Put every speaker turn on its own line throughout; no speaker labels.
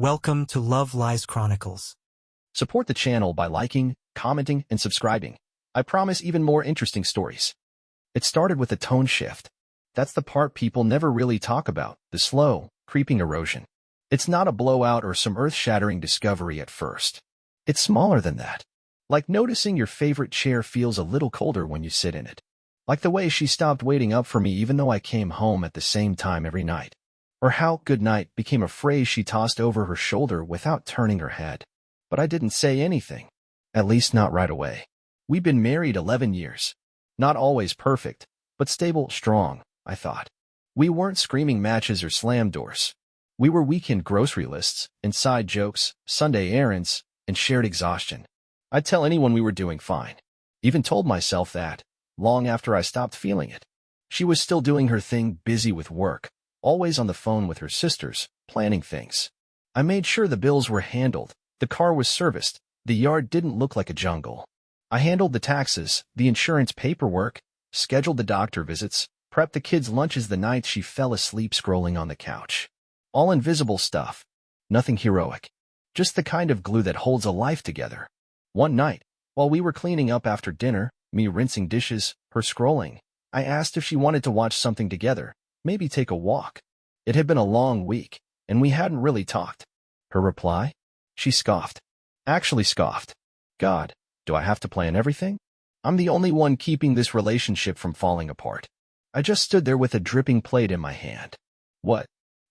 Welcome to Love Lies Chronicles.
Support the channel by liking, commenting, and subscribing. I promise even more interesting stories. It started with a tone shift. That's the part people never really talk about, the slow, creeping erosion. It's not a blowout or some earth-shattering discovery at first. It's smaller than that. Like noticing your favorite chair feels a little colder when you sit in it. Like the way she stopped waiting up for me even though I came home at the same time every night. Or how good night became a phrase she tossed over her shoulder without turning her head. But I didn't say anything. At least not right away. We'd been married 11 years. Not always perfect, but stable, strong, I thought. We weren't screaming matches or slam doors. We were weekend grocery lists, inside jokes, Sunday errands, and shared exhaustion. I'd tell anyone we were doing fine. Even told myself that, long after I stopped feeling it. She was still doing her thing, busy with work, always on the phone with her sisters, planning things. I made sure the bills were handled, the car was serviced, the yard didn't look like a jungle. I handled the taxes, the insurance paperwork, scheduled the doctor visits, prepped the kids' lunches the night she fell asleep scrolling on the couch. All invisible stuff. Nothing heroic. Just the kind of glue that holds a life together. One night, while we were cleaning up after dinner, me rinsing dishes, her scrolling, I asked if she wanted to watch something together, maybe take a walk. It had been a long week, and we hadn't really talked. Her reply? She scoffed. Actually scoffed. God, do I have to plan everything? I'm the only one keeping this relationship from falling apart. I just stood there with a dripping plate in my hand. What?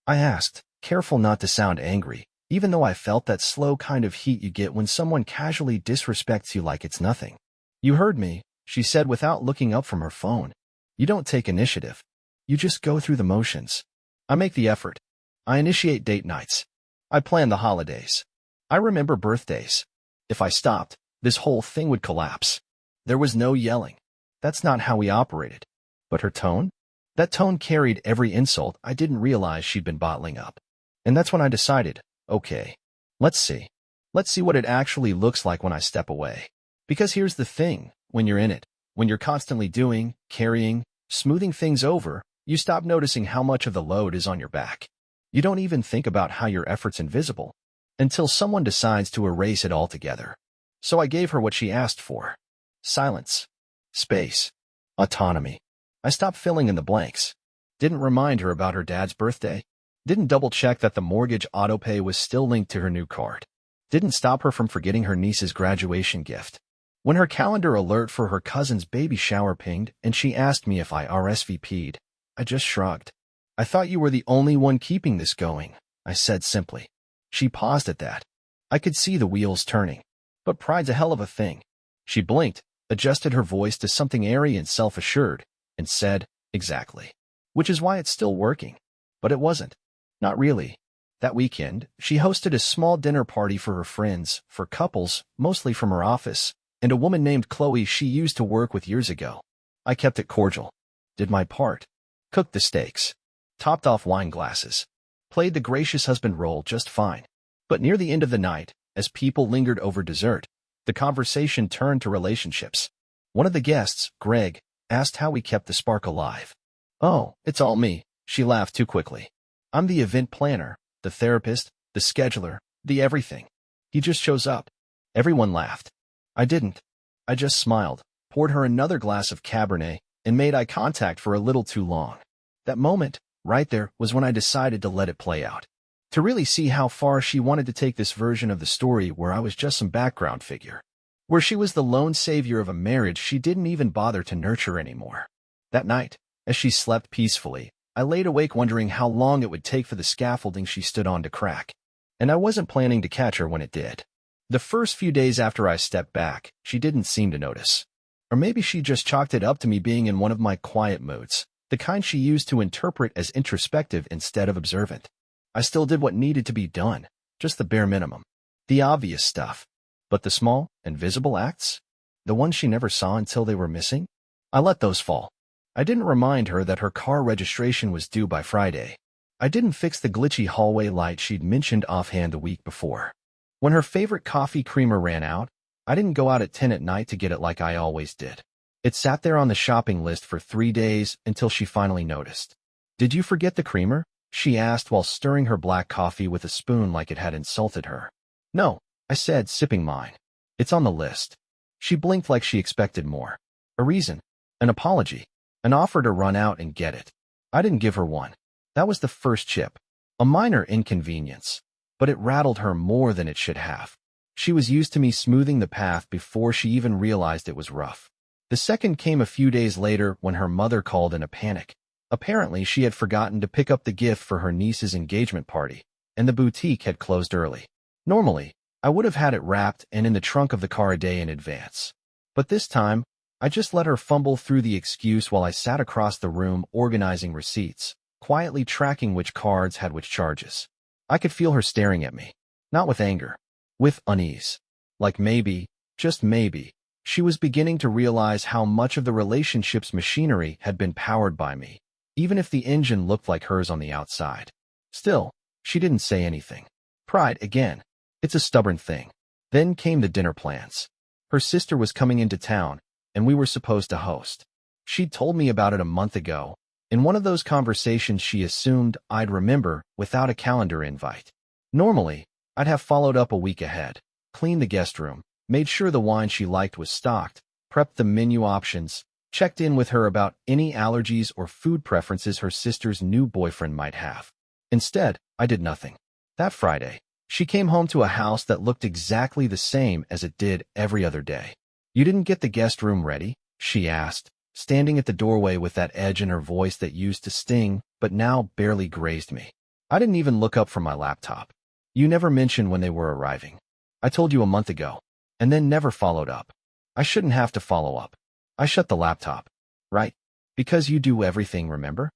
I asked, careful not to sound angry, even though I felt that slow kind of heat you get when someone casually disrespects you like it's nothing. You heard me, she said without looking up from her phone. You don't take initiative. You just go through the motions. I make the effort. I initiate date nights. I plan the holidays. I remember birthdays. If I stopped, this whole thing would collapse. There was no yelling. That's not how we operated. But her tone? That tone carried every insult I didn't realize she'd been bottling up. And that's when I decided, okay, let's see. Let's see what it actually looks like when I step away. Because here's the thing, when you're in it, when you're constantly doing, carrying, smoothing things over, you stop noticing how much of the load is on your back. You don't even think about how your effort's invisible, until someone decides to erase it altogether. So I gave her what she asked for. Silence. Space. Autonomy. I stopped filling in the blanks. Didn't remind her about her dad's birthday. Didn't double-check that the mortgage autopay was still linked to her new card. Didn't stop her from forgetting her niece's graduation gift. When her calendar alert for her cousin's baby shower pinged and she asked me if I RSVP'd, I just shrugged. I thought you were the only one keeping this going, I said simply. She paused at that. I could see the wheels turning. But pride's a hell of a thing. She blinked, adjusted her voice to something airy and self-assured, and said, exactly. Which is why it's still working. But it wasn't. Not really. That weekend, she hosted a small dinner party for her friends, for couples, mostly from her office, and a woman named Chloe she used to work with years ago. I kept it cordial. Did my part. Cooked the steaks. Topped off wine glasses. Played the gracious husband role just fine. But near the end of the night, as people lingered over dessert, the conversation turned to relationships. One of the guests, Greg, asked how we kept the spark alive. Oh, it's all me, she laughed too quickly. I'm the event planner, the therapist, the scheduler, the everything. He just shows up. Everyone laughed. I didn't. I just smiled, poured her another glass of Cabernet, and made eye contact for a little too long. That moment, right there, was when I decided to let it play out. To really see how far she wanted to take this version of the story where I was just some background figure. Where she was the lone savior of a marriage she didn't even bother to nurture anymore. That night, as she slept peacefully, I laid awake wondering how long it would take for the scaffolding she stood on to crack. And I wasn't planning to catch her when it did. The first few days after I stepped back, she didn't seem to notice. Or maybe she just chalked it up to me being in one of my quiet moods, the kind she used to interpret as introspective instead of observant. I still did what needed to be done, just the bare minimum. The obvious stuff. But the small, invisible acts? The ones she never saw until they were missing? I let those fall. I didn't remind her that her car registration was due by Friday. I didn't fix the glitchy hallway light she'd mentioned offhand the week before. When her favorite coffee creamer ran out, I didn't go out at 10 at night to get it like I always did. It sat there on the shopping list for 3 days until she finally noticed. Did you forget the creamer? she asked while stirring her black coffee with a spoon like it had insulted her. No, I said, sipping mine. It's on the list. She blinked like she expected more. A reason, an apology, an offer to run out and get it. I didn't give her one. That was the first chip. A minor inconvenience, but it rattled her more than it should have. She was used to me smoothing the path before she even realized it was rough. The second came a few days later when her mother called in a panic. Apparently, she had forgotten to pick up the gift for her niece's engagement party, and the boutique had closed early. Normally, I would have had it wrapped and in the trunk of the car a day in advance. But this time, I just let her fumble through the excuse while I sat across the room organizing receipts, quietly tracking which cards had which charges. I could feel her staring at me, not with anger, with unease. Like maybe, just maybe, she was beginning to realize how much of the relationship's machinery had been powered by me, even if the engine looked like hers on the outside. Still, she didn't say anything. Pride again. It's a stubborn thing. Then came the dinner plans. Her sister was coming into town, and we were supposed to host. She'd told me about it a month ago. In one of those conversations she assumed I'd remember without a calendar invite. Normally, I'd have followed up a week ahead, cleaned the guest room, made sure the wine she liked was stocked, prepped the menu options, checked in with her about any allergies or food preferences her sister's new boyfriend might have. Instead, I did nothing. That Friday, she came home to a house that looked exactly the same as it did every other day. "You didn't get the guest room ready?" she asked, standing at the doorway with that edge in her voice that used to sting but now barely grazed me. I didn't even look up from my laptop. "You never mentioned when they were arriving. I told you a month ago, and then never followed up. I shouldn't have to follow up. I shut the laptop. Right? Because you do everything, remember?"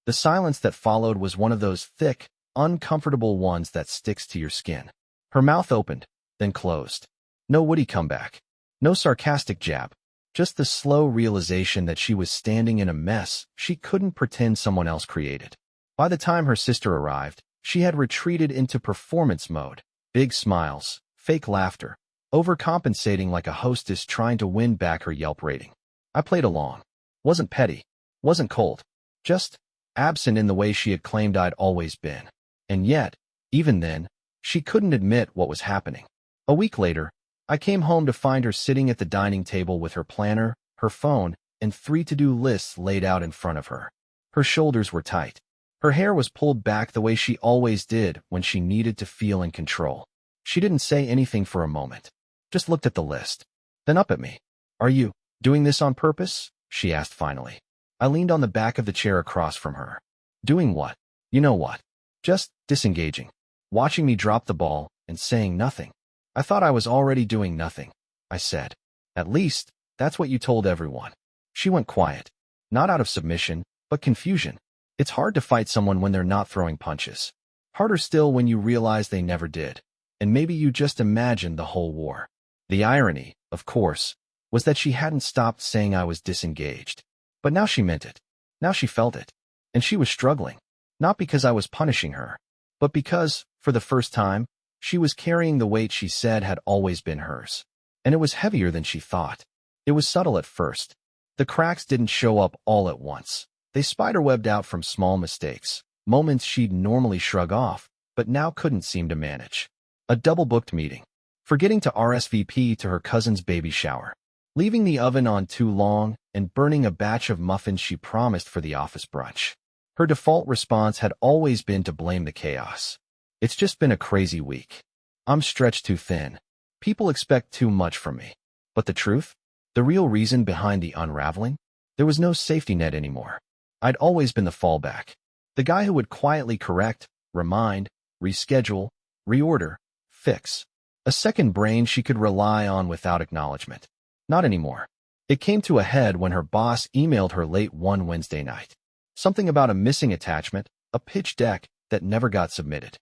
The silence that followed was one of those thick, uncomfortable ones that sticks to your skin. Her mouth opened, then closed. No witty comeback. No sarcastic jab. Just the slow realization that she was standing in a mess she couldn't pretend someone else created. By the time her sister arrived, she had retreated into performance mode. Big smiles, fake laughter, overcompensating like a hostess trying to win back her Yelp rating. I played along. Wasn't petty. Wasn't cold. Just absent in the way she had claimed I'd always been. And yet, even then, she couldn't admit what was happening. A week later, I came home to find her sitting at the dining table with her planner, her phone, and 3 to-do lists laid out in front of her. Her shoulders were tight. Her hair was pulled back the way she always did when she needed to feel in control. She didn't say anything for a moment, just looked at the list, then up at me. "Are you doing this on purpose?" she asked finally. I leaned on the back of the chair across from her. "Doing what? You know what? Just disengaging, watching me drop the ball and saying nothing." "I thought I was already doing nothing," I said. "At least, that's what you told everyone." She went quiet, not out of submission, but confusion. It's hard to fight someone when they're not throwing punches. Harder still when you realize they never did, and maybe you just imagined the whole war. The irony, of course, was that she hadn't stopped saying I was disengaged. But now she meant it. Now she felt it. And she was struggling, not because I was punishing her, but because, for the first time, she was carrying the weight she said had always been hers. And it was heavier than she thought. It was subtle at first. The cracks didn't show up all at once. They spiderwebbed out from small mistakes, moments she'd normally shrug off, but now couldn't seem to manage. A double-booked meeting. Forgetting to RSVP to her cousin's baby shower. Leaving the oven on too long and burning a batch of muffins she promised for the office brunch. Her default response had always been to blame the chaos. "It's just been a crazy week. I'm stretched too thin. People expect too much from me." But the truth? The real reason behind the unraveling? There was no safety net anymore. I'd always been the fallback. The guy who would quietly correct, remind, reschedule, reorder, fix. A second brain she could rely on without acknowledgement. Not anymore. It came to a head when her boss emailed her late one Wednesday night. Something about a missing attachment, a pitch deck that never got submitted.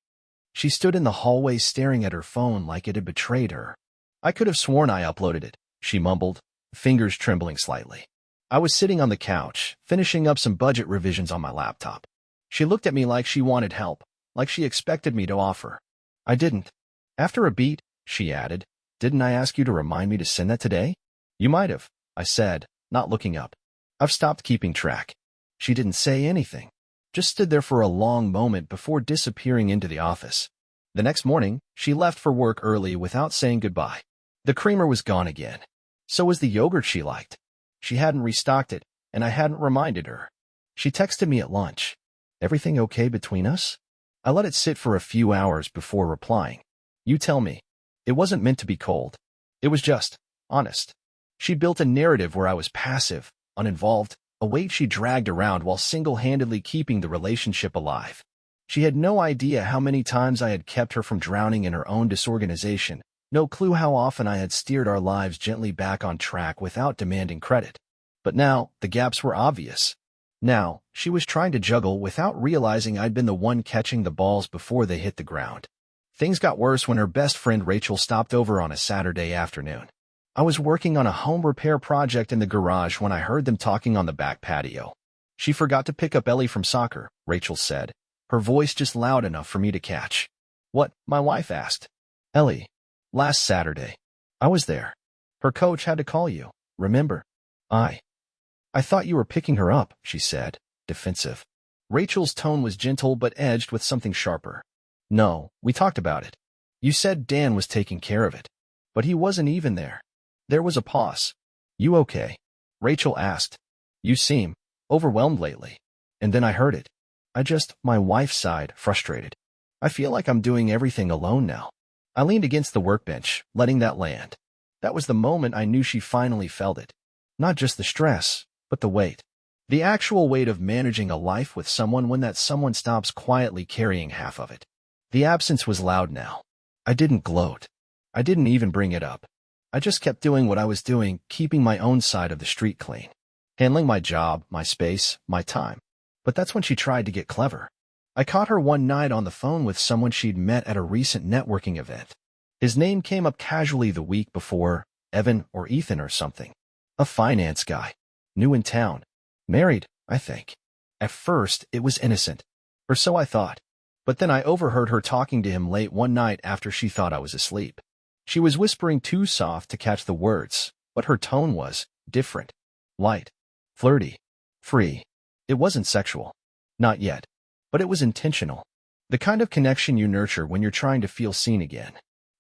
She stood in the hallway staring at her phone like it had betrayed her. "I could have sworn I uploaded it," she mumbled, fingers trembling slightly. I was sitting on the couch, finishing up some budget revisions on my laptop. She looked at me like she wanted help, like she expected me to offer. I didn't. After a beat, she added, "Didn't I ask you to remind me to send that today?" "You might have," I said, not looking up. "I've stopped keeping track." She didn't say anything. just stood there for a long moment before disappearing into the office. The next morning, she left for work early without saying goodbye. The creamer was gone again. So was the yogurt she liked. She hadn't restocked it, and I hadn't reminded her. She texted me at lunch. "Everything okay between us?" I let it sit for a few hours before replying. "You tell me." It wasn't meant to be cold. It was just honest. She built a narrative where I was passive, uninvolved, a weight she dragged around while single-handedly keeping the relationship alive. She had no idea how many times I had kept her from drowning in her own disorganization, no clue how often I had steered our lives gently back on track without demanding credit. But now, the gaps were obvious. Now, she was trying to juggle without realizing I'd been the one catching the balls before they hit the ground. Things got worse when her best friend Rachel stopped over on a Saturday afternoon. I was working on a home repair project in the garage when I heard them talking on the back patio. "She forgot to pick up Ellie from soccer," Rachel said, her voice just loud enough for me to catch. "What?" my wife asked. "Ellie. Last Saturday. I was there. Her coach had to call you, remember?" I thought you were picking her up," she said, defensive. Rachel's tone was gentle but edged with something sharper. "No, we talked about it. You said Dan was taking care of it. But he wasn't even there." There was a pause. "You okay?" Rachel asked. "You seem overwhelmed lately." And then I heard it. My wife sighed, frustrated. "I feel like I'm doing everything alone now." I leaned against the workbench, letting that land. That was the moment I knew she finally felt it. Not just the stress, but the weight. The actual weight of managing a life with someone when that someone stops quietly carrying half of it. The absence was loud now. I didn't gloat. I didn't even bring it up. I just kept doing what I was doing, keeping my own side of the street clean. Handling my job, my space, my time. But that's when she tried to get clever. I caught her one night on the phone with someone she'd met at a recent networking event. His name came up casually the week before, Evan or Ethan or something. A finance guy. New in town. Married, I think. At first, it was innocent. Or so I thought. But then I overheard her talking to him late one night after she thought I was asleep. She was whispering too soft to catch the words, but her tone was different. Light. Flirty. Free. It wasn't sexual. Not yet. But it was intentional. The kind of connection you nurture when you're trying to feel seen again.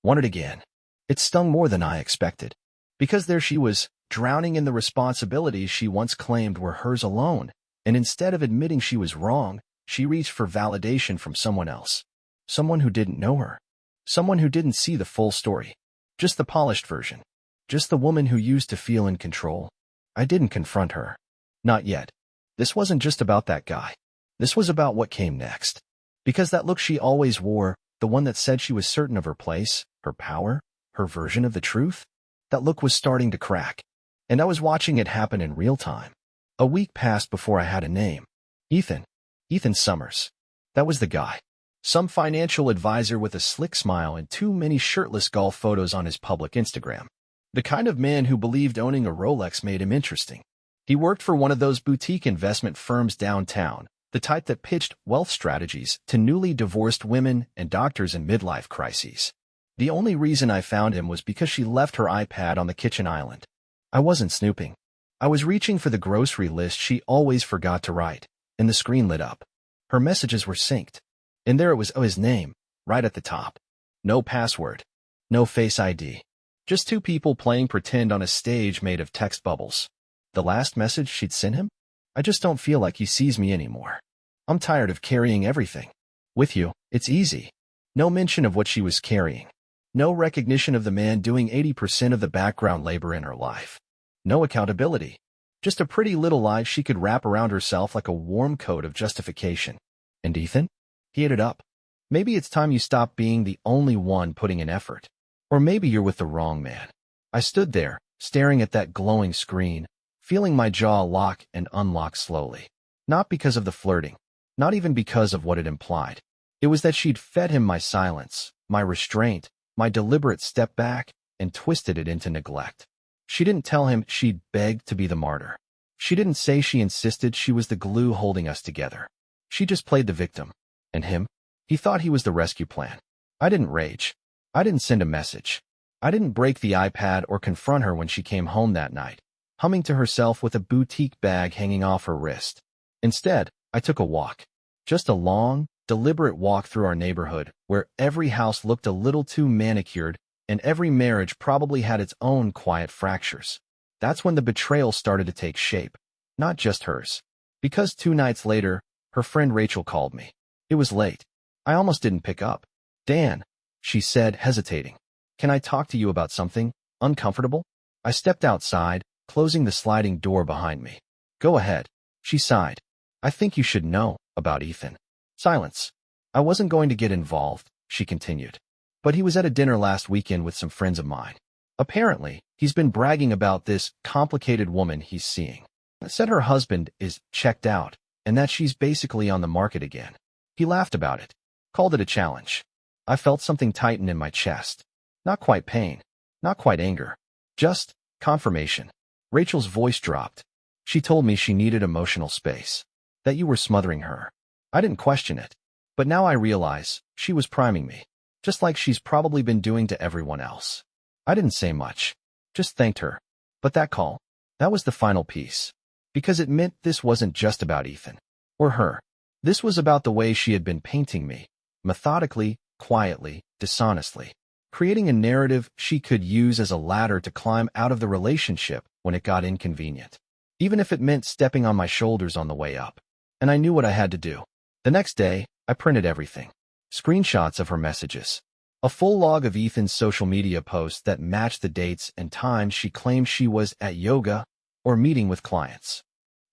Wanted again. It stung more than I expected. Because there she was, drowning in the responsibilities she once claimed were hers alone, and instead of admitting she was wrong, she reached for validation from someone else. Someone who didn't know her. Someone who didn't see the full story. Just the polished version. Just the woman who used to feel in control. I didn't confront her. Not yet. This wasn't just about that guy. This was about what came next. Because that look she always wore, the one that said she was certain of her place, her power, her version of the truth, that look was starting to crack. And I was watching it happen in real time. A week passed before I had a name. Ethan. Ethan Summers. That was the guy. Some financial advisor with a slick smile and too many shirtless golf photos on his public Instagram. The kind of man who believed owning a Rolex made him interesting. He worked for one of those boutique investment firms downtown, the type that pitched wealth strategies to newly divorced women and doctors in midlife crises. The only reason I found him was because she left her iPad on the kitchen island. I wasn't snooping. I was reaching for the grocery list she always forgot to write, and the screen lit up. Her messages were synced. And there it was, his name, right at the top. No password. No Face ID. Just two people playing pretend on a stage made of text bubbles. The last message she'd sent him? "I just don't feel like he sees me anymore. I'm tired of carrying everything. With you, it's easy." No mention of what she was carrying. No recognition of the man doing 80% of the background labor in her life. No accountability. Just a pretty little lie she could wrap around herself like a warm coat of justification. And Ethan? He ate it up. Maybe it's time you stop being the only one putting in effort. Or maybe you're with the wrong man. I stood there, staring at that glowing screen, feeling my jaw lock and unlock slowly. Not because of the flirting. Not even because of what it implied. It was that she'd fed him my silence, my restraint, my deliberate step back, and twisted it into neglect. She didn't tell him she'd begged to be the martyr. She didn't say she insisted she was the glue holding us together. She just played the victim. And him? He thought he was the rescue plan. I didn't rage. I didn't send a message. I didn't break the iPad or confront her when she came home that night, humming to herself with a boutique bag hanging off her wrist. Instead, I took a walk. Just a long, deliberate walk through our neighborhood where every house looked a little too manicured and every marriage probably had its own quiet fractures. That's when the betrayal started to take shape, not just hers. Because 2 nights later, her friend Rachel called me. It was late. I almost didn't pick up. Dan, she said, hesitating. Can I talk to you about something uncomfortable? I stepped outside, closing the sliding door behind me. Go ahead. She sighed. I think you should know about Ethan. Silence. I wasn't going to get involved, she continued. But he was at a dinner last weekend with some friends of mine. Apparently, he's been bragging about this complicated woman he's seeing. Said her husband is checked out and that she's basically on the market again. He laughed about it, called it a challenge. I felt something tighten in my chest. Not quite pain, not quite anger, just confirmation. Rachel's voice dropped. She told me she needed emotional space, that you were smothering her. I didn't question it, but now I realize she was priming me, just like she's probably been doing to everyone else. I didn't say much, just thanked her. But that call, that was the final piece, because it meant this wasn't just about Ethan or her. This was about the way she had been painting me, methodically, quietly, dishonestly, creating a narrative she could use as a ladder to climb out of the relationship when it got inconvenient, even if it meant stepping on my shoulders on the way up. And I knew what I had to do. The next day, I printed everything. Screenshots of her messages. A full log of Ethan's social media posts that matched the dates and times she claimed she was at yoga or meeting with clients.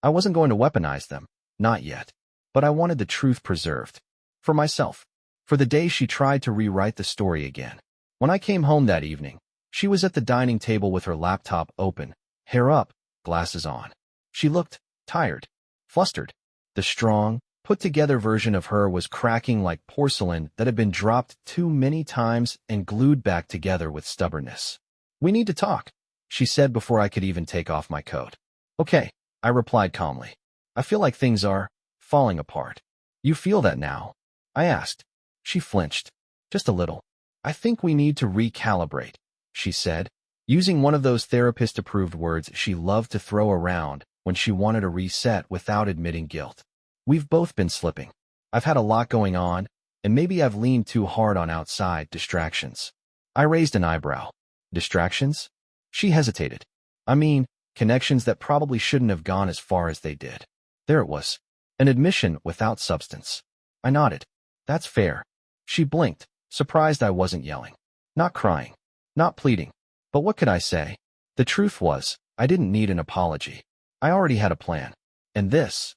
I wasn't going to weaponize them, not yet. But I wanted the truth preserved. For myself. For the day she tried to rewrite the story again. When I came home that evening, she was at the dining table with her laptop open, hair up, glasses on. She looked tired, flustered. The strong, put-together version of her was cracking like porcelain that had been dropped too many times and glued back together with stubbornness. We need to talk, she said before I could even take off my coat. Okay, I replied calmly. I feel like things are falling apart. You feel that now? I asked. She flinched. Just a little. I think we need to recalibrate, she said, using one of those therapist-approved words she loved to throw around when she wanted a reset without admitting guilt. We've both been slipping. I've had a lot going on, and maybe I've leaned too hard on outside distractions. I raised an eyebrow. Distractions? She hesitated. I mean, connections that probably shouldn't have gone as far as they did. There it was. An admission without substance. I nodded. That's fair. She blinked, surprised I wasn't yelling. Not crying. Not pleading. But what could I say? The truth was, I didn't need an apology. I already had a plan. And this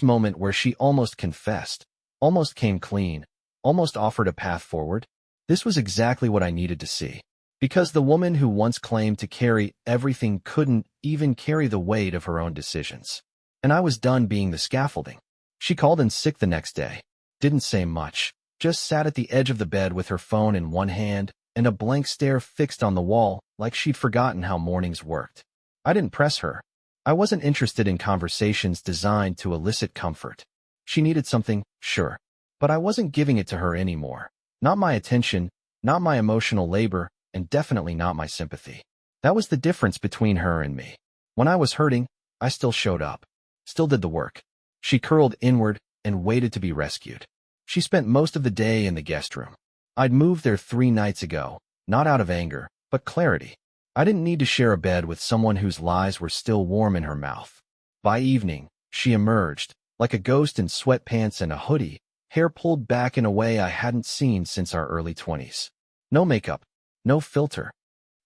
moment where she almost confessed, almost came clean, almost offered a path forward, this was exactly what I needed to see. Because the woman who once claimed to carry everything couldn't even carry the weight of her own decisions. And I was done being the scaffolding. She called in sick the next day. Didn't say much. Just sat at the edge of the bed with her phone in one hand and a blank stare fixed on the wall like she'd forgotten how mornings worked. I didn't press her. I wasn't interested in conversations designed to elicit comfort. She needed something, sure. But I wasn't giving it to her anymore. Not my attention, not my emotional labor, and definitely not my sympathy. That was the difference between her and me. When I was hurting, I still showed up. Still did the work. She curled inward and waited to be rescued. She spent most of the day in the guest room. I'd moved there 3 nights ago, not out of anger, but clarity. I didn't need to share a bed with someone whose lies were still warm in her mouth. By evening, she emerged, like a ghost in sweatpants and a hoodie, hair pulled back in a way I hadn't seen since our early 20s. No makeup, no filter.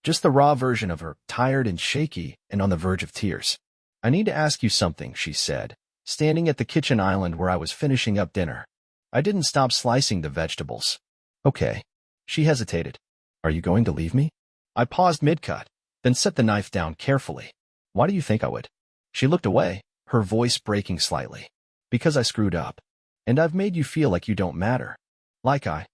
Just the raw version of her, tired and shaky and on the verge of tears. I need to ask you something, she said, standing at the kitchen island where I was finishing up dinner. I didn't stop slicing the vegetables. Okay. She hesitated. Are you going to leave me? I paused mid-cut, then set the knife down carefully. Why do you think I would? She looked away, her voice breaking slightly. Because I screwed up. And I've made you feel like you don't matter. Like I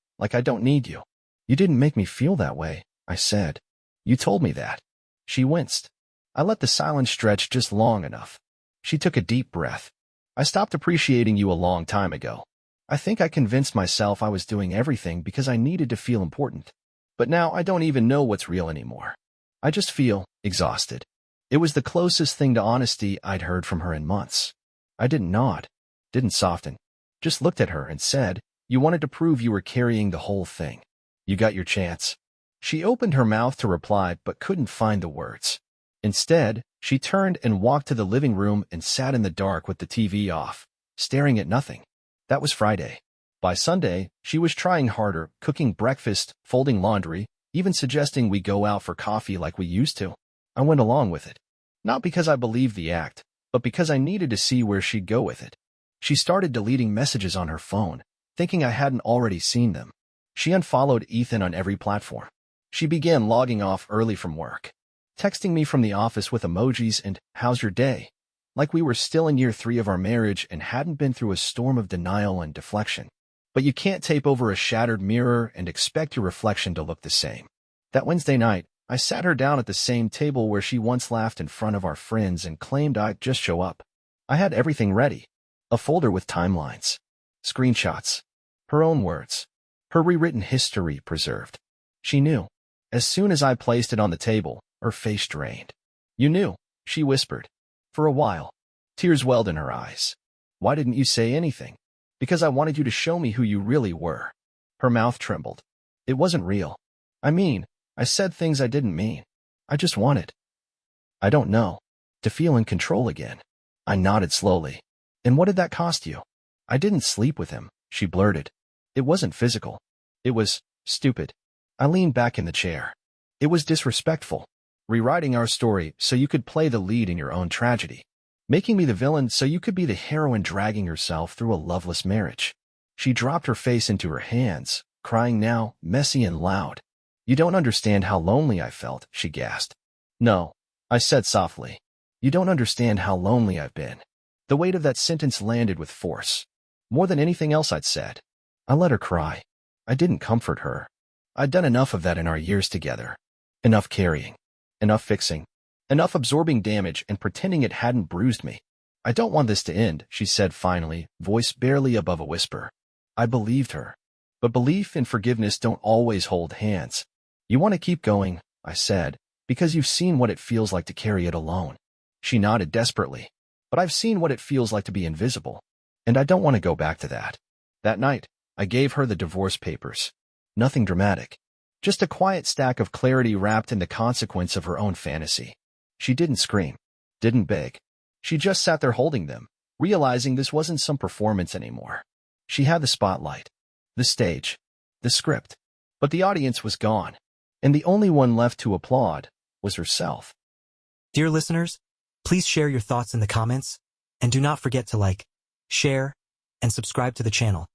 don't need you. You didn't make me feel that way, I said. You told me that. She winced. I let the silence stretch just long enough. She took a deep breath. I stopped appreciating you a long time ago. I think I convinced myself I was doing everything because I needed to feel important. But now I don't even know what's real anymore. I just feel exhausted. It was the closest thing to honesty I'd heard from her in months. I didn't nod, didn't soften. just looked at her and said, "You wanted to prove you were carrying the whole thing. You got your chance." She opened her mouth to reply but couldn't find the words. Instead, she turned and walked to the living room and sat in the dark with the TV off, staring at nothing. That was Friday. By Sunday, she was trying harder, cooking breakfast, folding laundry, even suggesting we go out for coffee like we used to. I went along with it. Not because I believed the act, but because I needed to see where she'd go with it. She started deleting messages on her phone, thinking I hadn't already seen them. She unfollowed Ethan on every platform. She began logging off early from work, texting me from the office with emojis and "how's your day?" like we were still in year 3 of our marriage and hadn't been through a storm of denial and deflection. But you can't tape over a shattered mirror and expect your reflection to look the same. That Wednesday night, I sat her down at the same table where she once laughed in front of our friends and claimed I'd just show up. I had everything ready. A folder with timelines, screenshots, her own words, her rewritten history preserved. She knew. As soon as I placed it on the table, her face drained. "You knew," she whispered. For a while, tears welled in her eyes. "Why didn't you say anything?" "Because I wanted you to show me who you really were." Her mouth trembled. "It wasn't real. I said things I didn't mean. I just wanted, I don't know, to feel in control again." I nodded slowly. "And what did that cost you?" "I didn't sleep with him," she blurted. "It wasn't physical. It was stupid." I leaned back in the chair. "It was disrespectful. Rewriting our story so you could play the lead in your own tragedy. Making me the villain so you could be the heroine dragging herself through a loveless marriage." She dropped her face into her hands, crying now, messy and loud. "You don't understand how lonely I felt," she gasped. "No," I said softly. "You don't understand how lonely I've been." The weight of that sentence landed with force. More than anything else I'd said. I let her cry. I didn't comfort her. I'd done enough of that in our years together. Enough carrying. Enough fixing. Enough absorbing damage and pretending it hadn't bruised me. "I don't want this to end," she said finally, voice barely above a whisper. I believed her. But belief and forgiveness don't always hold hands. "You want to keep going," I said, "because you've seen what it feels like to carry it alone." She nodded desperately. "But I've seen what it feels like to be invisible. And I don't want to go back to that." That night, I gave her the divorce papers. Nothing dramatic. Just a quiet stack of clarity wrapped in the consequence of her own fantasy. She didn't scream. Didn't beg. She just sat there holding them, realizing this wasn't some performance anymore. She had the spotlight. The stage. The script. But the audience was gone. And the only one left to applaud was herself.
Dear listeners, please share your thoughts in the comments, and do not forget to like, share, and subscribe to the channel.